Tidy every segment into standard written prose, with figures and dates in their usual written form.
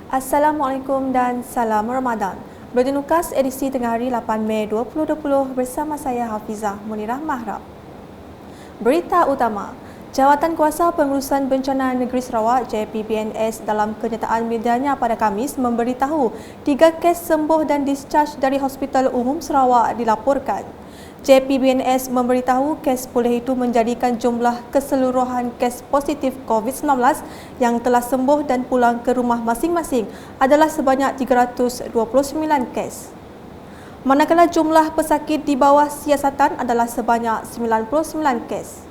Assalamualaikum dan salam Ramadan. Buletin Ukas edisi tengah hari 8 Mei 2020 bersama saya Hafizah Munirah Mahrab. Berita utama, Jawatan Kuasa Pengurusan Bencana Negeri Sarawak JPBNS dalam kenyataan medianya pada Khamis memberitahu 3 kes sembuh dan discharge dari Hospital Umum Sarawak dilaporkan. JPBNS memberitahu kes pulih itu menjadikan jumlah keseluruhan kes positif COVID-19 yang telah sembuh dan pulang ke rumah masing-masing adalah sebanyak 329 kes. Manakala jumlah pesakit di bawah siasatan adalah sebanyak 99 kes.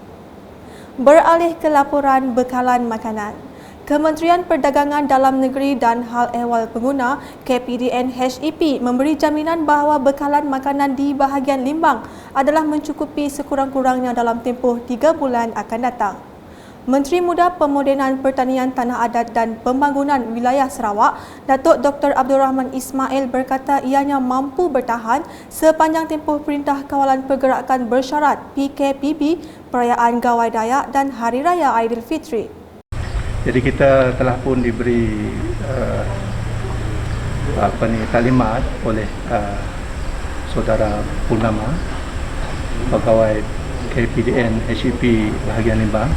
Beralih ke laporan bekalan makanan. Kementerian Perdagangan Dalam Negeri dan Hal Ehwal Pengguna KPDN HEP memberi jaminan bahawa bekalan makanan di bahagian Limbang adalah mencukupi sekurang-kurangnya dalam tempoh 3 bulan akan datang. Menteri Muda Pemodenan Pertanian Tanah Adat dan Pembangunan Wilayah Sarawak, Datuk Dr. Abdul Rahman Ismail berkata ianya mampu bertahan sepanjang tempoh Perintah Kawalan Pergerakan Bersyarat PKPB, Perayaan Gawai Dayak dan Hari Raya Aidilfitri. Jadi kita telah pun diberi talimat oleh saudara Purnama, pegawai KPDN HEP bahagian Limbang,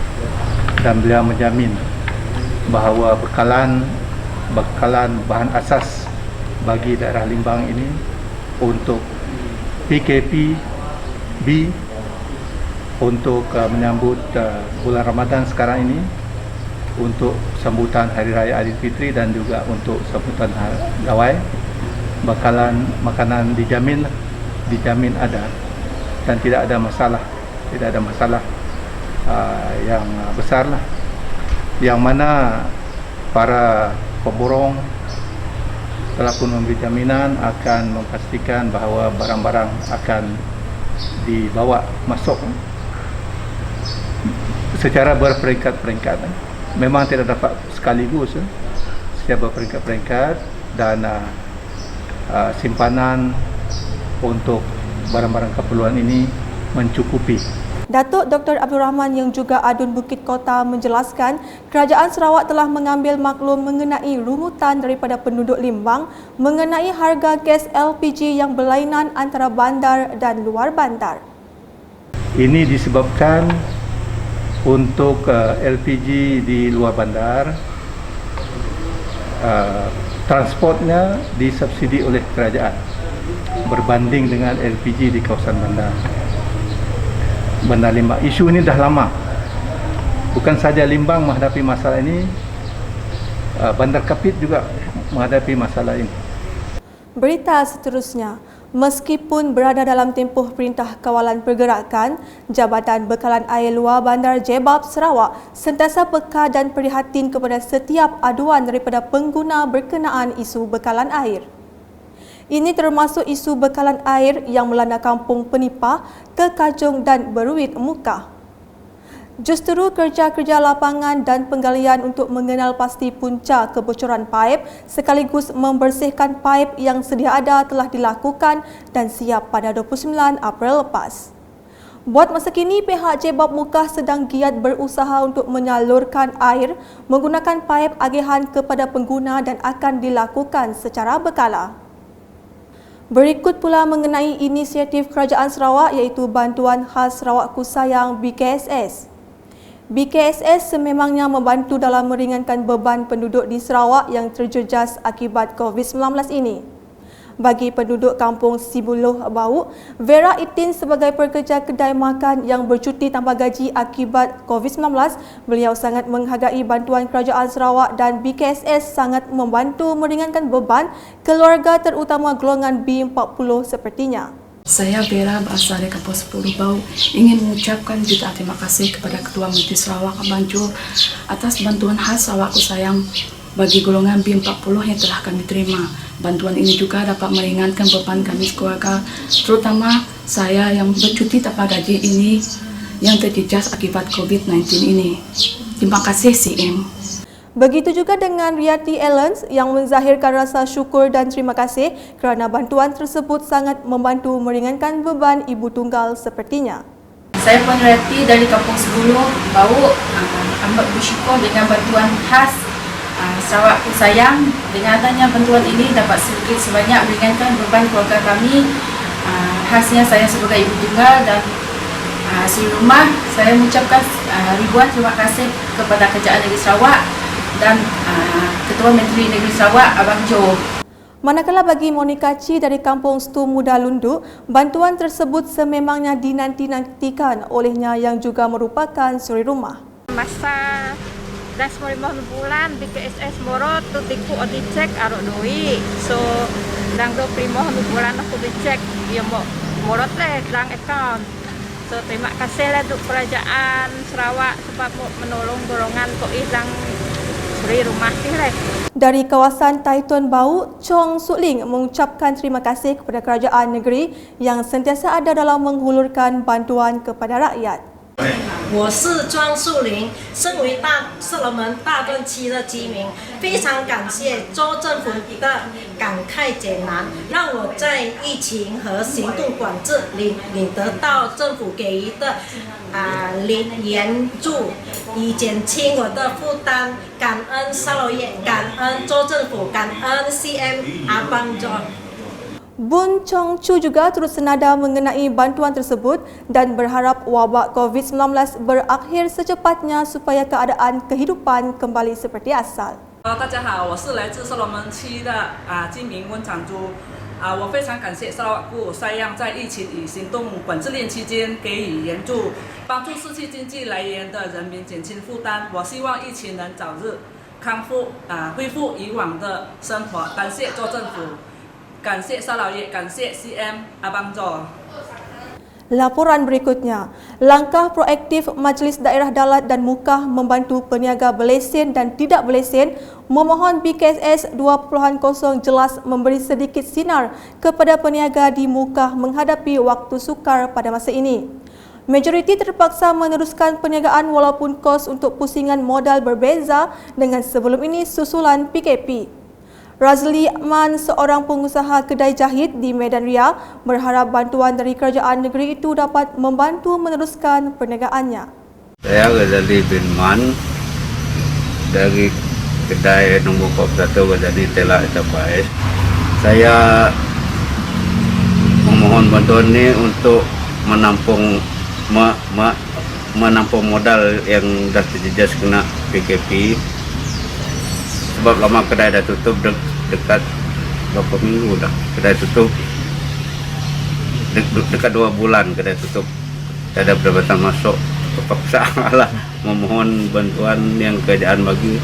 dan beliau menjamin bahawa bekalan bahan asas bagi daerah Limbang ini untuk PKPB untuk menyambut bulan Ramadan sekarang ini, untuk sambutan Hari Raya Aidilfitri dan juga untuk sambutan Gawai, bekalan makanan dijamin ada dan tidak ada masalah yang besar lah, yang mana para pemborong telah pun memberi jaminan akan memastikan bahawa barang-barang akan dibawa masuk secara berperingkat-peringkat. Memang tidak dapat sekaligus, secara berperingkat-peringkat, dan simpanan untuk barang-barang keperluan ini mencukupi. Datuk Dr. Abdul Rahman yang juga Adun Bukit Kota menjelaskan Kerajaan Sarawak telah mengambil maklum mengenai rungutan daripada penduduk Limbang mengenai harga gas LPG yang berlainan antara bandar dan luar bandar. Ini disebabkan untuk LPG di luar bandar, transportnya disubsidi oleh kerajaan berbanding dengan LPG di kawasan bandar Limbang. Isu ini dah lama, bukan saja Limbang menghadapi masalah ini, Bandar Kapit juga menghadapi masalah ini. Berita seterusnya, meskipun berada dalam tempoh Perintah Kawalan Pergerakan, Jabatan Bekalan Air Luar Bandar JBAB Sarawak sentiasa peka dan prihatin kepada setiap aduan daripada pengguna berkenaan isu bekalan air. Ini termasuk isu bekalan air yang melanda kampung Penipah, Tekajung dan Beruit Mukah. Justru kerja-kerja lapangan dan penggalian untuk mengenal pasti punca kebocoran paip sekaligus membersihkan paip yang sedia ada telah dilakukan dan siap pada 29 April lepas. Buat masa kini, pihak JBAB Mukah sedang giat berusaha untuk menyalurkan air menggunakan paip agihan kepada pengguna dan akan dilakukan secara berkala. Berikut pula mengenai inisiatif Kerajaan Sarawak iaitu Bantuan Khas Sarawakku Sayang BKSS. BKSS sememangnya membantu dalam meringankan beban penduduk di Sarawak yang terjejas akibat COVID-19 ini. Bagi penduduk kampung Sibuluh Bau, Vera Itin sebagai pekerja kedai makan yang bercuti tanpa gaji akibat COVID-19, beliau sangat menghargai bantuan Kerajaan Sarawak dan BKSS sangat membantu meringankan beban keluarga terutama golongan B40 sepertinya. Saya Vera berasal dari kampung Sibuluh Bau, ingin mengucapkan juta terima kasih kepada Ketua Menteri Sarawak Banjul atas bantuan khas Sarawakku Sayang bagi golongan B40 yang telah kami terima. Bantuan ini juga dapat meringankan beban kami keluarga, terutama saya yang bercuti tanpa gaji ini yang terjejas akibat COVID-19 ini. Terima kasih CM. Begitu juga dengan Riyati Ellens yang menzahirkan rasa syukur dan terima kasih kerana bantuan tersebut sangat membantu meringankan beban ibu tunggal sepertinya. Saya Puan Riyati dari Kampung Sibuluh Bau, amat bersyukur dengan bantuan khas Sarawakku sayang, dengan adanya bantuan ini dapat sedikit sebanyak meringankan beban keluarga kami. Khasnya saya sebagai ibu tunggal dan ahli rumah, saya mengucapkan ribuan terima kasih kepada Kerajaan Negeri Sarawak dan Ketua Menteri Negeri Sarawak, Abang Jo. Manakala bagi Monica Chi dari Kampung Stu Muda Lundu, bantuan tersebut sememangnya dinanti-nantikan olehnya yang juga merupakan suri rumah. Masa dah 15 bulan BKSS Moro tu tiku dicek arok duit. So dang 25 bulan aku dicek dia mau Moro teh dang account. So terima kasih lah untuk Kerajaan Sarawak sebab menolong golongan kok dang suri rumah ni lah. Dari kawasan Taiton Bau, Chong Sutling mengucapkan terima kasih kepada kerajaan negeri yang sentiasa ada dalam menghulurkan bantuan kepada rakyat. 我是庄树林，身为射龙门大墩区的居民，非常感谢州政府的感慨解囊，让我在疫情和行动管制领得到政府给予的援助，以减轻我的负担。感恩沙劳越，感恩州政府，感恩 CM 阿邦庄。 Bun Chong Chu juga turut senada mengenai bantuan tersebut dan berharap wabak COVID-19 berakhir secepatnya supaya keadaan kehidupan kembali seperti asal. 大家好，我是来自射龙门区的居民温长珠。我非常感谢沙拉瓦固塞样在疫情与行动管制令期间给予援助，帮助失去经济来源的人民减轻负担。我希望疫情能早日康复，恢复以往的生活。感谢州政府。 感谢沙劳越，感谢 CM Abang Jo. Laporan berikutnya, langkah proaktif Majlis Daerah Dalat dan Mukah membantu peniaga berlesen dan tidak berlesen memohon BKSS 2.0 jelas memberi sedikit sinar kepada peniaga di Mukah menghadapi waktu sukar pada masa ini. Majoriti terpaksa meneruskan perniagaan walaupun kos untuk pusingan modal berbeza dengan sebelum ini susulan PKP. Razli Man, seorang pengusaha kedai jahit di Medan Ria, berharap bantuan dari kerajaan negeri itu dapat membantu meneruskan perniagaannya. Saya Razali bin Man dari kedai nombor 41 Razali Telak Itapais. Saya memohon bantuan ini untuk menampung modal yang dah terjejas kena PKP. Sebab lama kedai dah tutup dekat berapa minggu dah kedai tutup, dekat 2 bulan kedai tutup. Tak ada pendapatan masuk, terpaksa lah memohon bantuan yang kerajaan bagi.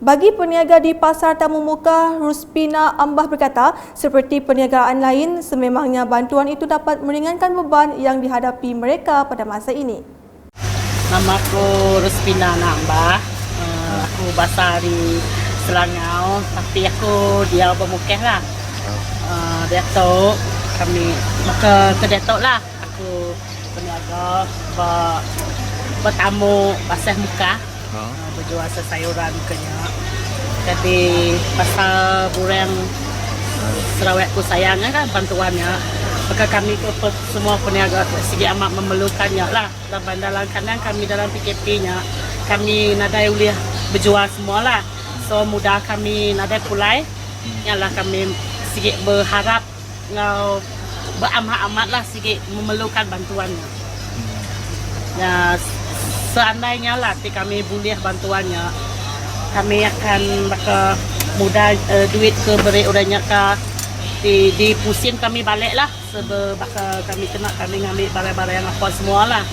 Bagi peniaga di Pasar Tamu Mukah, Ruspina Ambah berkata, seperti perniagaan lain, sememangnya bantuan itu dapat meringankan beban yang dihadapi mereka pada masa ini. Nama aku Ruspina Nambah. Aku basah di Selangau, tapi aku dia bermukah lah. Datuk kami ke Datuk lah. Aku peniaga bertamu basah muka, berjual sayuran kenya. Jadi pasal burang Sarawak ku sayangnya kan bantuannya. Maka kami semua peniaga segi amat memerlukannya lah. Dalam kadang kami dalam PKP-nya, kami nadai boleh berjual semua lah. So mudah kami nadai pulai. Yalah kami sikit berharap ngau beramat-amat lah sikit memerlukan bantuannya. Ya, seandainya lah kami boleh bantuannya, kami akan bakal mudah duit ke beri orangnya ke di pusim kami balik lah sebab bakal kami ngambil barang-barang yang apa semua lah.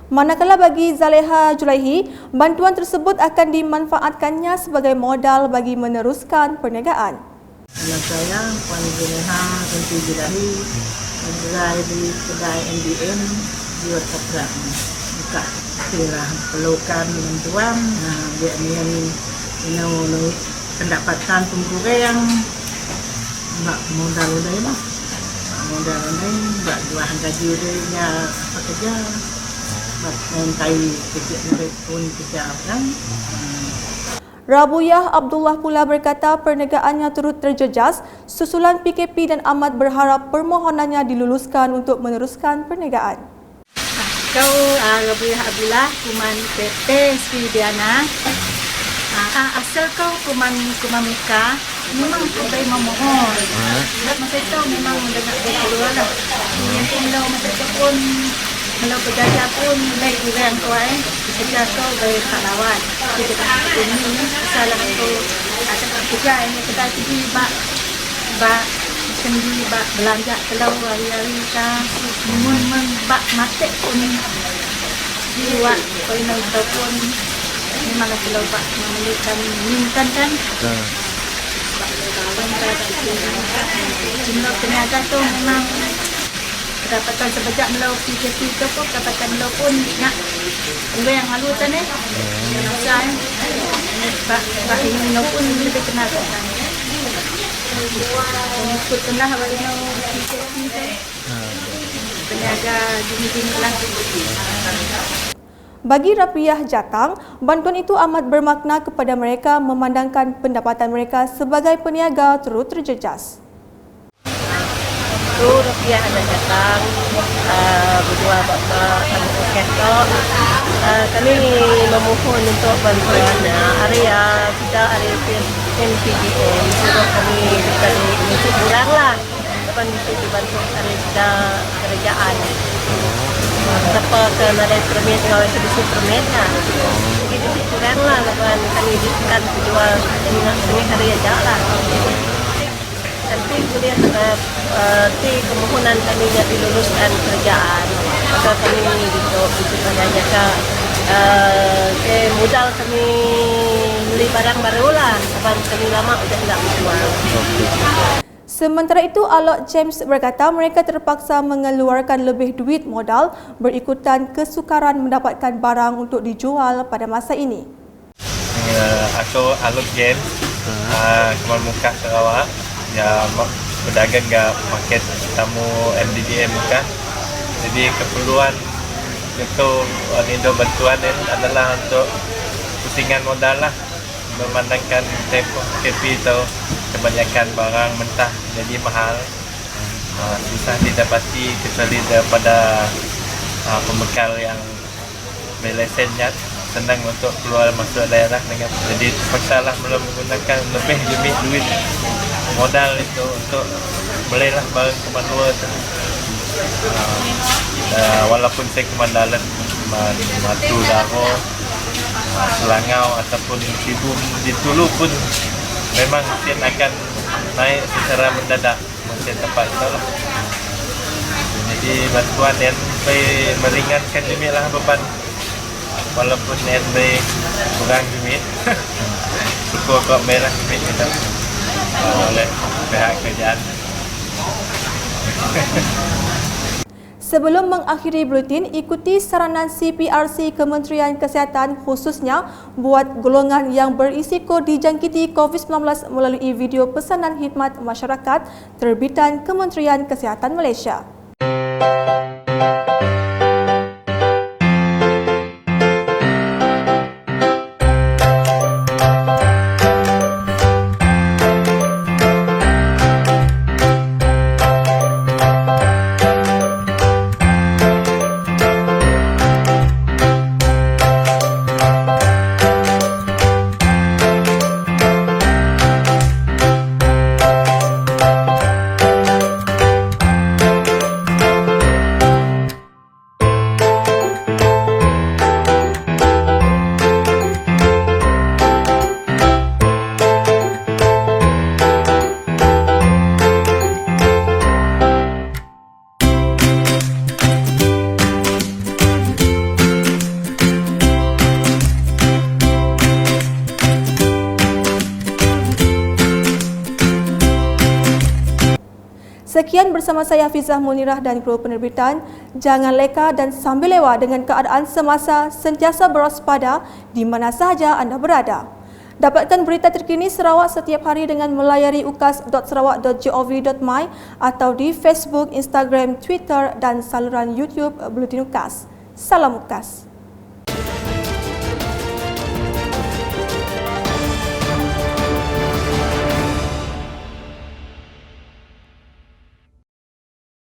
Manakala bagi Zaleha Julaihi, bantuan tersebut akan dimanfaatkannya sebagai modal bagi meneruskan perniagaan. Nama saya Puan Zaleha Tunti Julaihi, bergerak di kedai MDM jual kaprak. Buka kira perlukan bantuan, dia ni pendapatan pengkurang mak modal ni lah, modal ni buat jual gaji dia apa kerja, buat mentai kerja ni pun kerja kan. Rabuyah Abdullah pula berkata perniagaannya turut terjejas susulan PKP dan amat berharap permohonannya diluluskan untuk meneruskan perniagaan. Kau Rabiah Abdullah kuman PT Sri Diana. Asal kau kuman Mekah, memang kau baik memohon. Masa itu memang mendengar dia keluar lah. Yang kalau masa itu pun kalau berjaya pun baik kurang kau kerja kau baik pahlawan. Kita ini salah kau ada kerja ini kita pergi sendi belanja kalau hari-hari kita bak mati pun buat kalau ataupun memang kalau bak memerlukan minta kan jumlah tenaga tu memang dapatkan sebejak melau PKP tu pun dapatkan melau pun nak yang lalu tu ni saya bak ini pun lebih tenaga kan ikutlah bagi mau PKP tu tenaga gini-gini lah. Bagi Rapiah Jatang, bantuan itu amat bermakna kepada mereka memandangkan pendapatan mereka sebagai peniaga turut terjejas. Itu Rapiah anak Jatang berdua bapa ketok. Kami memohon untuk bantuan area kita area NPDM untuk kami dari untuk kurang lah depan untuk dibantu area kita kerajaan. Siapa ke ada permit kalau itu permit lah. Jadi kurang lah depan kami dikan jual ini hari aja lah. Nanti kemudian kemohonan kami yang diluluskan kerjaan maka kami itu adanya ke modal kami beli barang baru lah sebab kami lama sudah tidak jual. Sementara itu, Alok James berkata mereka terpaksa mengeluarkan lebih duit modal berikutan kesukaran mendapatkan barang untuk dijual pada masa ini. Aku Alok James, Kemal Mukah Sarawak. Ya, berdagang ke market tamu MDDM Mekah. Jadi keperluan itu nido bantuan adalah untuk pusingan modal lah. Memandangkan tempoh KP itu kebanyakan barang mentah jadi mahal, susah didapati kecuali daripada pembekal yang berlesennya senang untuk keluar masuk daerah dengan jadi terpaksalah belum menggunakan lebih demi duit modal itu untuk belilah barang kemandua tu. Walaupun saya kemandalan Matu Daro, Selangau ataupun Sibum di Tulu pun memang mungkin akan naik secara mendadak mungkin tempat itu lah. Jadi bantuan yang meringankan demilah beban walaupun yang kurang duit syukur kok merah duit kita oleh pihak kerajaan. Sebelum mengakhiri buletin, ikuti saranan CPRC Kementerian Kesihatan khususnya buat golongan yang berisiko dijangkiti COVID-19 melalui video pesanan khidmat masyarakat terbitan Kementerian Kesihatan Malaysia. Sekian bersama saya Hafizah Munirah dan kru penerbitan. Jangan leka dan sambil lewa dengan keadaan semasa, sentiasa berwaspada di mana sahaja anda berada. Dapatkan berita terkini Sarawak setiap hari dengan melayari ukas.sarawak.gov.my atau di Facebook, Instagram, Twitter dan saluran YouTube Buletin Ukas. Salam Ukas.